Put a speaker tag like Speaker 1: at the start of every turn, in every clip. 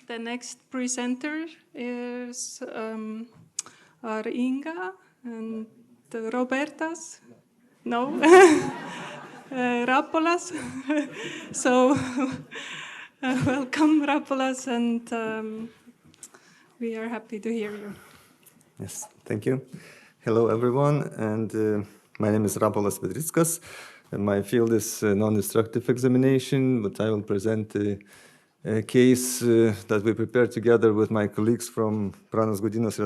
Speaker 1: The next presenter are Inga and Robertas. No, Rapolas. So welcome, Rapolas, and we are happy to hear you.
Speaker 2: Yes, thank you. Hello, everyone, and my name is Rapolas Vedrickas, and my field is non-destructive examination, but I will present a case that we prepared together with my colleagues from Pranas Gudinos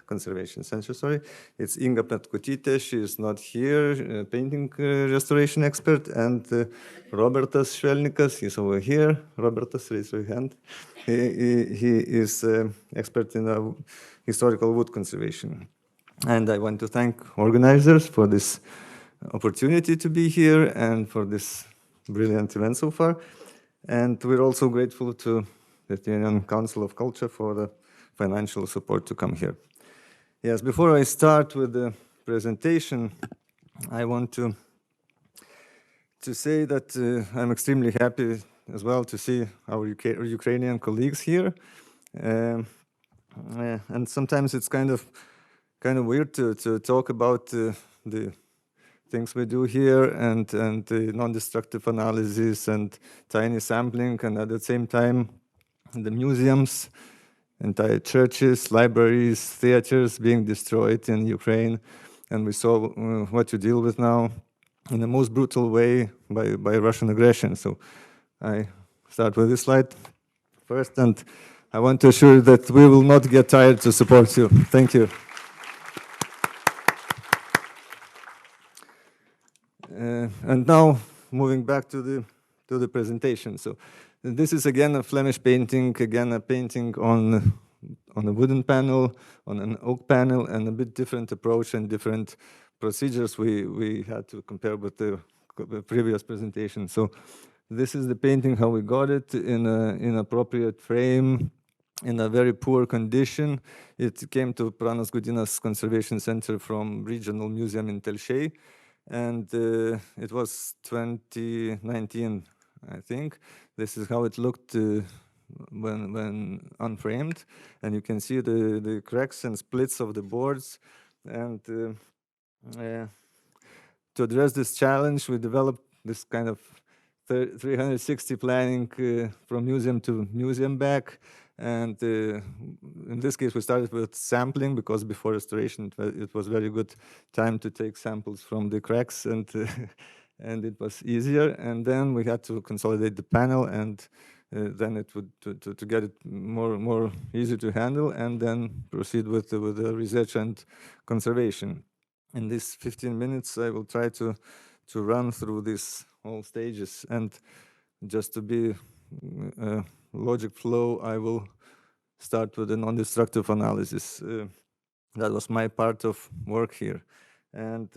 Speaker 2: Conservation Center, sorry. It's Inga Petkutytė, she is not here, painting restoration expert, and Robertas Švelnikas, he's over here. Robertas, raise your hand. He is expert in historical wood conservation. And I want to thank organizers for this opportunity to be here and for this brilliant event so far. And we're also grateful to the Triennial Council of Culture for the financial support to come here. Yes, before I start with the presentation, I want to say that I'm extremely happy as well to see our Ukrainian colleagues here. And sometimes it's kind of weird to talk about the things we do here and the non-destructive analysis and tiny sampling, and at the same time the museums, entire churches, libraries, theaters being destroyed in Ukraine, and we saw what you deal with now in the most brutal way by Russian aggression. So I start with this slide first, and I want to assure you that we will not get tired to support you. Thank you. And now, moving back to the presentation. So this is again a Flemish painting, again a painting on a wooden panel, on an oak panel, and a bit different approach and different procedures we had to compare with the previous presentation. So this is the painting, how we got it in an appropriate frame, in a very poor condition. It came to Pranas Gudinos Conservation Center from Regional Museum in Telšiai. And it was 2019, I think. This is how it looked when unframed. And you can see the cracks and splits of the boards. And to address this challenge, we developed this kind of 360 planning from museum to museum back. And in this case, we started with sampling, because before restoration, it was very good time to take samples from the cracks, and and it was easier. And then we had to consolidate the panel, and then it would to get it more easy to handle, and then proceed with the research and conservation. In these 15 minutes, I will try to run through these all stages, and just to be logic flow, I will start with the non-destructive analysis. That was my part of work here. And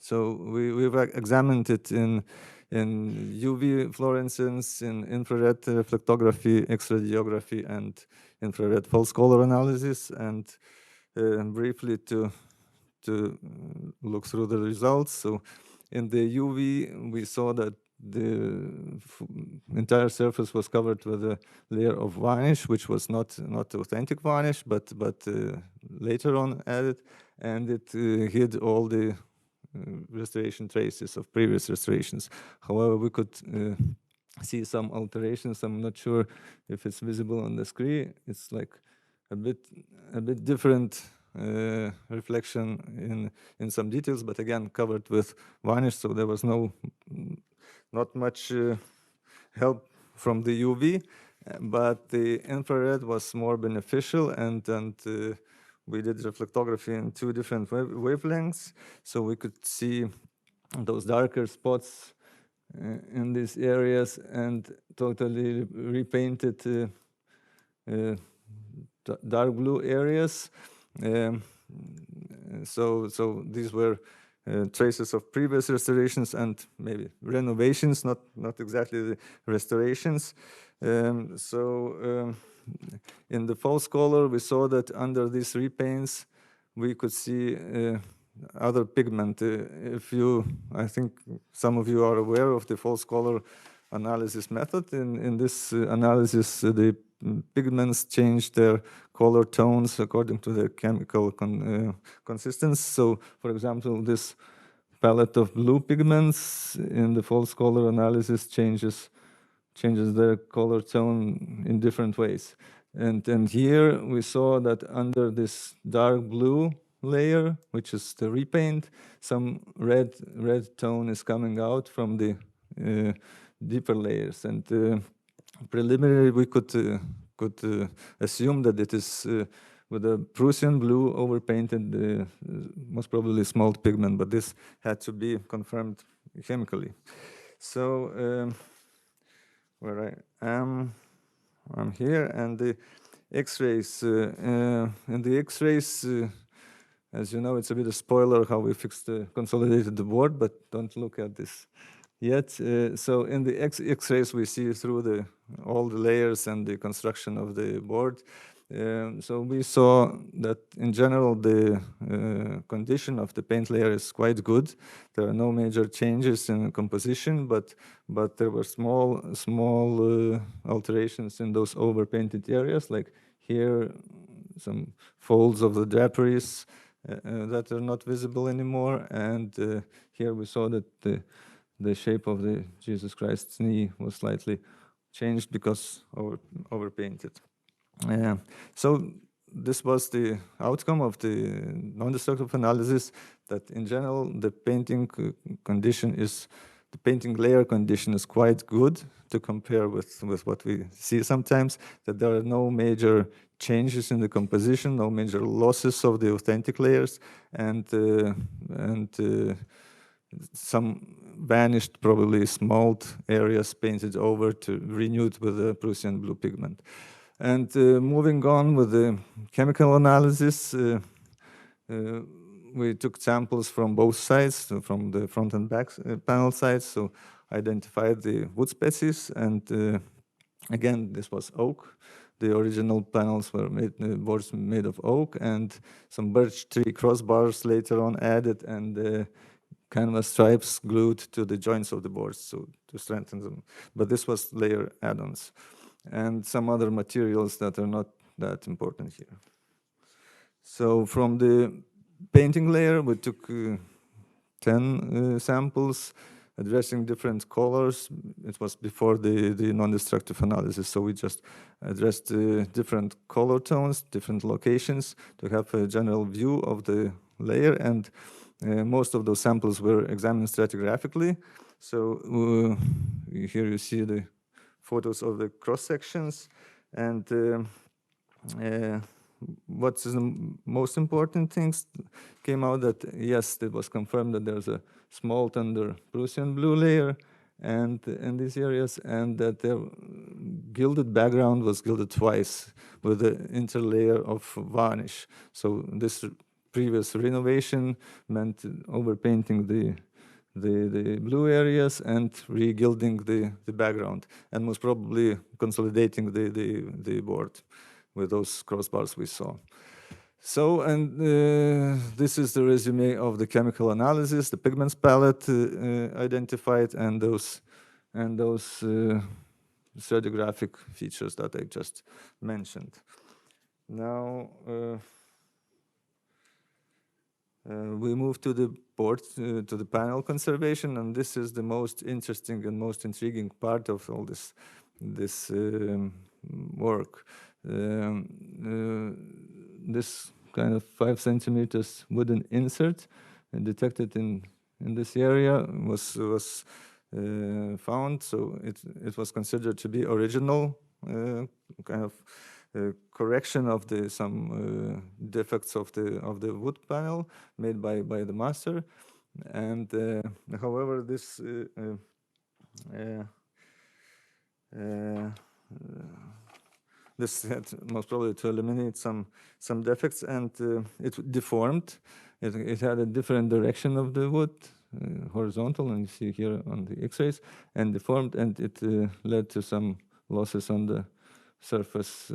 Speaker 2: so we've examined it in UV fluorescence, in infrared reflectography, X-radiography, and infrared false color analysis. And briefly to look through the results. So in the UV, we saw that the entire surface was covered with a layer of varnish, which was not authentic varnish, but later on added, and it hid all the restoration traces of previous restorations. However, we could see some alterations. I'm not sure if it's visible on the screen. It's like a bit different reflection in some details, but again covered with varnish, so there was not much help from the UV, but the infrared was more beneficial, and we did reflectography in two different wavelengths, so we could see those darker spots in these areas and totally repainted dark blue areas. So these were traces of previous restorations and maybe renovations, not exactly the restorations. In the false color, we saw that under these repaints, we could see other pigment. I think some of you are aware of the false color analysis method. In this analysis, the pigments change their color tones according to their chemical consistency. So, for example, this palette of blue pigments in the false color analysis changes their color tone in different ways. And here we saw that under this dark blue layer, which is the repaint, some red tone is coming out from the deeper layers. And preliminarily, we could assume that it is with a Prussian blue overpainted, most probably smalt pigment, but this had to be confirmed chemically. So where I am, I'm here, and the X-rays. And the X-rays, as you know, it's a bit of spoiler how we consolidated the board, but don't look at this yet. So in the X-rays, we see through all the layers and the construction of the board. So we saw that in general the condition of the paint layer is quite good. There are no major changes in composition, but there were small alterations in those overpainted areas, like here some folds of the draperies that are not visible anymore, and here we saw that the shape of the Jesus Christ's knee was slightly changed because overpainted. So this was the outcome of the non-destructive analysis, that in general the painting layer condition is quite good to compare with what we see sometimes, that there are no major changes in the composition, no major losses of the authentic layers, and some vanished, probably smalt areas painted over to renewed with the Prussian blue pigment. And moving on with the chemical analysis, we took samples from both sides, from the front and back panel sides, so identified the wood species, and again, this was oak. The original panels were boards made of oak, and some birch tree crossbars later on added, and canvas stripes glued to the joints of the boards, so to strengthen them. But this was layer add-ons, and some other materials that are not that important here. So from the painting layer, we took 10 samples addressing different colors. It was before the non-destructive analysis, so we just addressed different color tones, different locations to have a general view of the layer, and most of those samples were examined stratigraphically. So here you see the photos of the cross sections, and what's the most important things came out that yes, it was confirmed that there's a smalt under Prussian blue layer and in these areas, and that the gilded background was gilded twice with the interlayer of varnish. So this previous renovation meant overpainting the blue areas and re-gilding the background, and most probably consolidating the board with those crossbars we saw. So, and this is the resume of the chemical analysis, the pigments palette identified, and those stratigraphic features that I just mentioned. Now, we move to the board, to the panel conservation, and this is the most interesting and most intriguing part of all this work. This kind of 5 centimeters wooden insert detected in this area was found, so it was considered to be original, kind of correction of some defects of the wood panel made by the master, and however this this had most probably to eliminate some defects, and it deformed. It had a different direction of the wood, horizontal, and you see here on the X-rays, and deformed, and it led to some losses on the surface,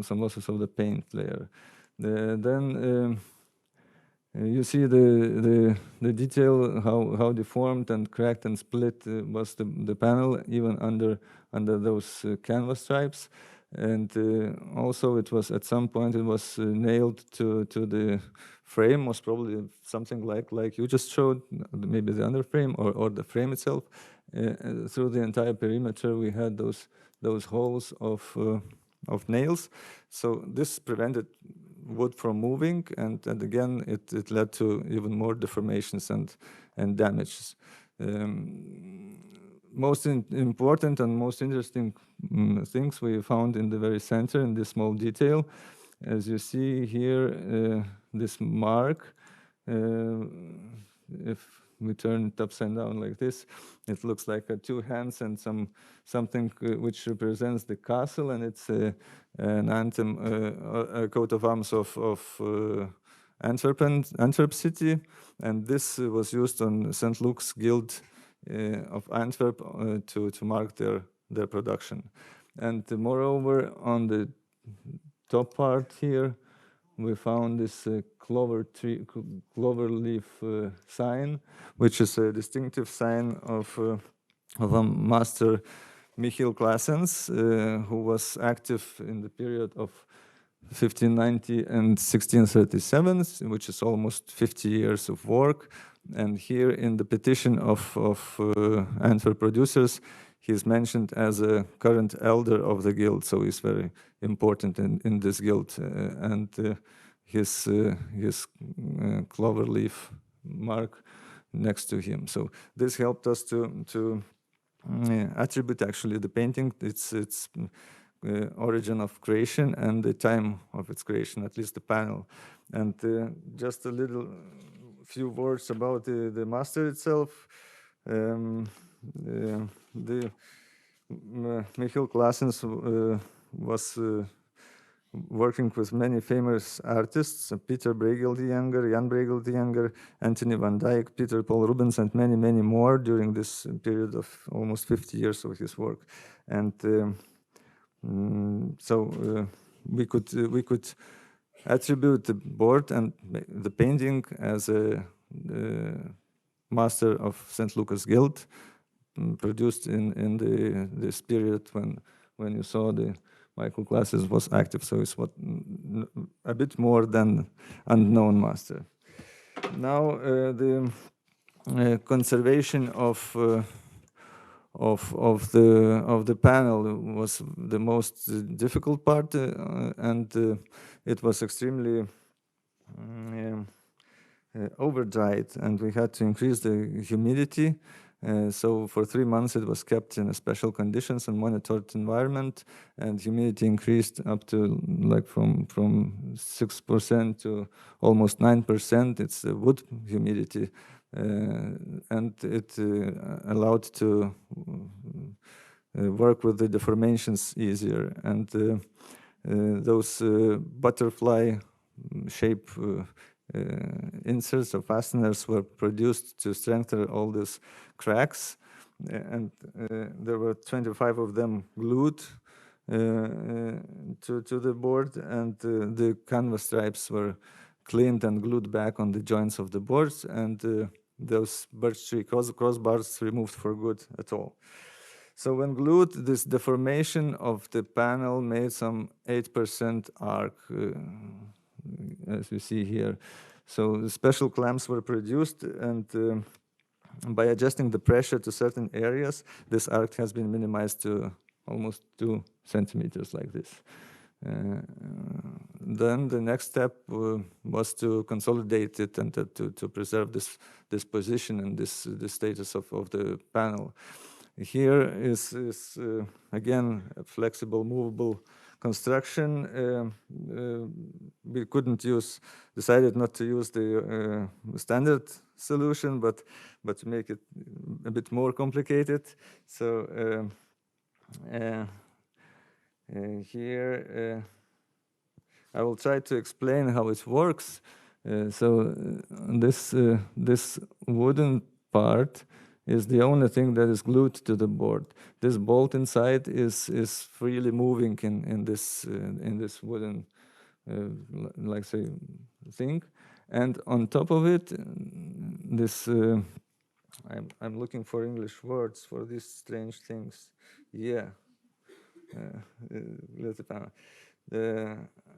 Speaker 2: some losses of the paint layer. Then you see the detail how deformed and cracked and split was the panel even under those canvas stripes. And also it was, at some point, it was nailed to the frame, most probably something like you just showed, maybe the underframe or the frame itself. Through the entire perimeter, we had those holes of nails. So this prevented wood from moving, and again, it led to even more deformations and damages. Most important and most interesting things we found in the very center, in this small detail. As you see here, this mark, if we turn it upside down like this, it looks like two hands and something which represents the castle, and it's an anthem, a coat of arms of Antwerp city, and this was used on St. Luke's Guild of Antwerp to mark their production. And moreover, on the top part here, we found this clover leaf sign, which is a distinctive sign of a master, Michiel Claessens, who was active in the period of 1590 and 1637, which is almost 50 years of work. And here in the petition of Antwerp producers, he is mentioned as a current elder of the guild, so he's very important in this guild. And his clover leaf mark next to him. So this helped us to attribute actually the painting, its origin of creation and the time of its creation, at least the panel. And just a few words about the master itself. Michiel Claessens was working with many famous artists, Peter Bruegel the Younger, Jan Bruegel the Younger, Anthony van Dyck, Peter Paul Rubens, and many, many more during this period of almost 50 years of his work. And so we could attribute the board and the painting as a master of St. Lucas Guild, produced in this period when you saw the Michiel Claessens was active. So it's a bit more than unknown master. Now the conservation of the panel was the most difficult part, and it was extremely over-dried, and we had to increase the humidity. So for 3 months it was kept in a special conditions and monitored environment, and humidity increased up to like from 6% to almost 9%. It's wood humidity, and it allowed to work with the deformations easier. And those butterfly shape inserts or fasteners were produced to strengthen all these cracks, and there were 25 of them glued to the board, and the canvas stripes were cleaned and glued back on the joints of the boards, and those birch tree crossbars removed for good at all. So when glued, this deformation of the panel made some 8% arc, as you see here. So the special clamps were produced, and by adjusting the pressure to certain areas, this arc has been minimized to almost 2 centimeters like this. Then the next step was to consolidate it and to preserve this position and this status of the panel. Here is again a flexible, movable construction. We decided not to use the standard solution, but to make it a bit more complicated. So here I will try to explain how it works. So this wooden part is the only thing that is glued to the board. This bolt inside is freely moving in this wooden, like say, thing, and on top of it, this I'm looking for English words for these strange things. Yeah, with the panel.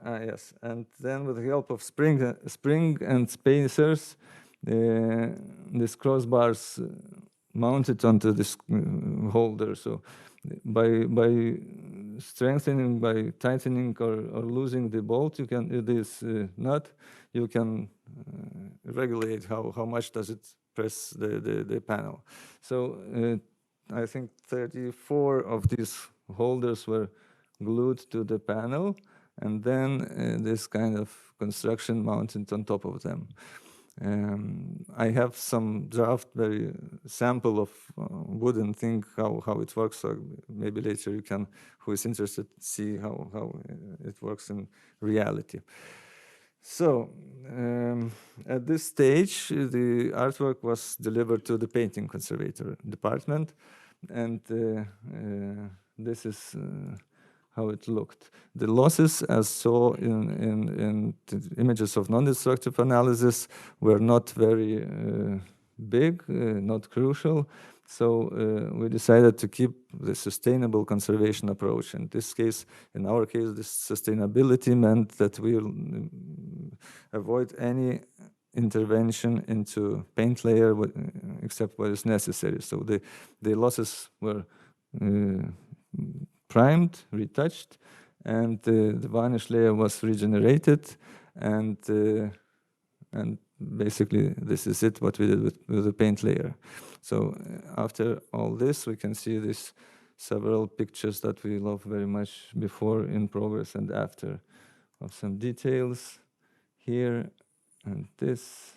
Speaker 2: Yes, and then with the help of spring and spacers, these crossbars mounted onto this holder. So by strengthening, by tightening or losing the bolt, you can this nut, you can regulate how much does it press the panel. So I think 34 of these holders were glued to the panel, and then this kind of construction mounted on top of them. I have some draft, very sample of wooden thing, how it works. So maybe later you can, who is interested, see how it works in reality. So at this stage, the artwork was delivered to the painting conservator department, and this is how it looked. The losses, as saw in the images of non-destructive analysis, were not very big, not crucial. So we decided to keep the sustainable conservation approach. In this case, in our case, this sustainability meant that we'll avoid any intervention into paint layer except what is necessary. So the losses were primed, retouched, and the varnish layer was regenerated, and basically this is it, what we did with the paint layer. So after all this, we can see these several pictures that we love very much, before, in progress, and after, of some details here, and this,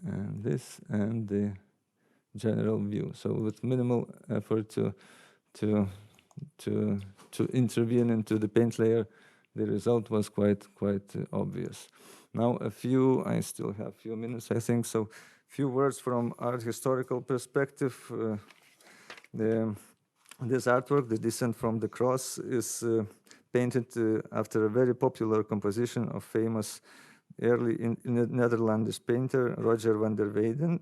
Speaker 2: and the general view. So with minimal effort to intervene into the paint layer, the result was quite obvious. Now I still have a few minutes, I think, so few words from art historical perspective. This artwork, The Descent from the Cross, is painted after a very popular composition of famous early Netherlandish painter Roger van der Weyden.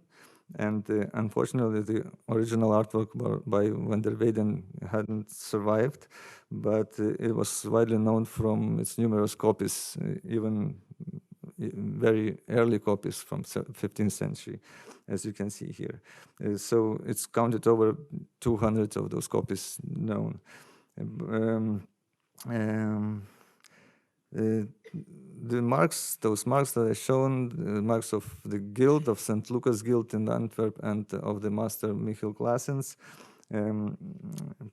Speaker 2: And unfortunately, the original artwork by van der Weyden hadn't survived, but it was widely known from its numerous copies, even very early copies from 15th century, as you can see here. So it's counted over 200 of those copies known. The marks, those marks that are shown, the marks of the guild, of St. Lucas Guild in Antwerp, and of the master Michiel Claessens,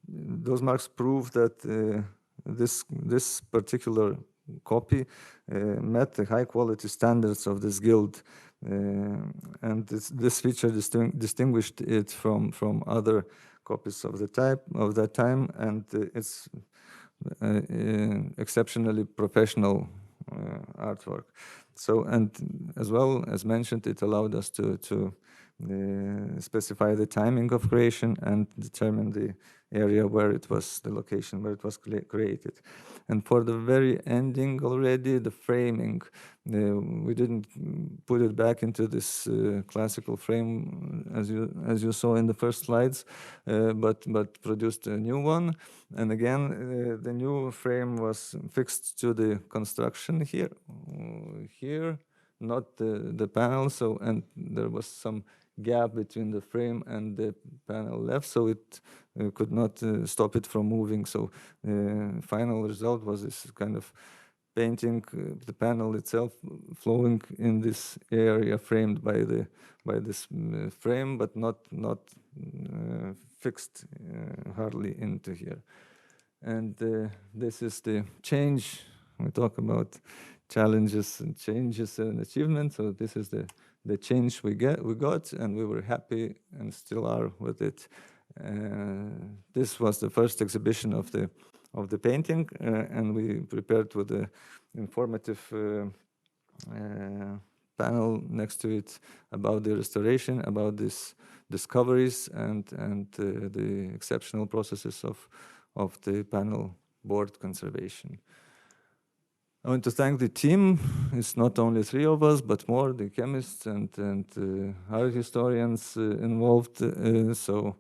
Speaker 2: those marks prove that this particular copy met the high quality standards of this guild, and this feature distinguished it from other copies of that time, and it's exceptionally professional artwork. So, and as well as mentioned, it allowed us to specify the timing of creation and determine the area where it was, the location where it was created. And for the very ending already, the framing, we didn't put it back into this classical frame as you saw in the first slides, but produced a new one. And again, the new frame was fixed to the construction here, not the panel. So, and there was some gap between the frame and the panel left, so it could not stop it from moving. So final result was this kind of painting, the panel itself flowing in this area framed by this frame, but not fixed hardly into here. And this is the change. We talk about challenges and changes and achievements. So this is the change we got, and we were happy and still are with it. This was the first exhibition of the painting, and we prepared with the informative panel next to it about the restoration, about these discoveries, and the exceptional processes of the panel board conservation. I want to thank the team. It's not only 3 of us, but more, the chemists and art historians involved. So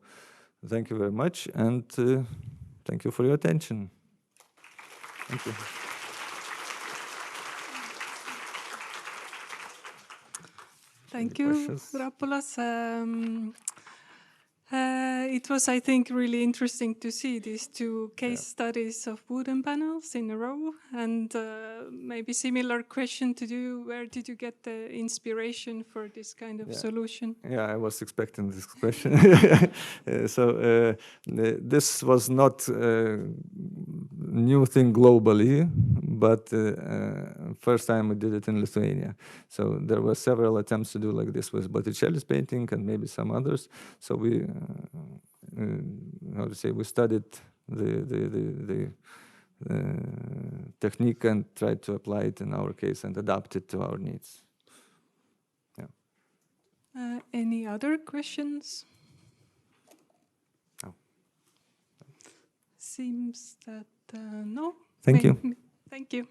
Speaker 2: thank you very much, and thank you for your attention. Thank you.
Speaker 1: Thank
Speaker 2: Any
Speaker 1: you,
Speaker 2: questions?
Speaker 1: Rapolas. It was, I think, really interesting to see these two case studies of wooden panels in a row, and maybe similar question to you: where did you get the inspiration for this kind of solution?
Speaker 2: Yeah, I was expecting this question. This was not a new thing globally, but first time we did it in Lithuania. So there were several attempts to do like this with Botticelli's painting and maybe some others. So we, how to say, we studied the technique and tried to apply it in our case and adapt it to our needs.
Speaker 1: Any other questions?
Speaker 2: No.
Speaker 1: Seems that no.
Speaker 2: Thank you.
Speaker 1: Thank you.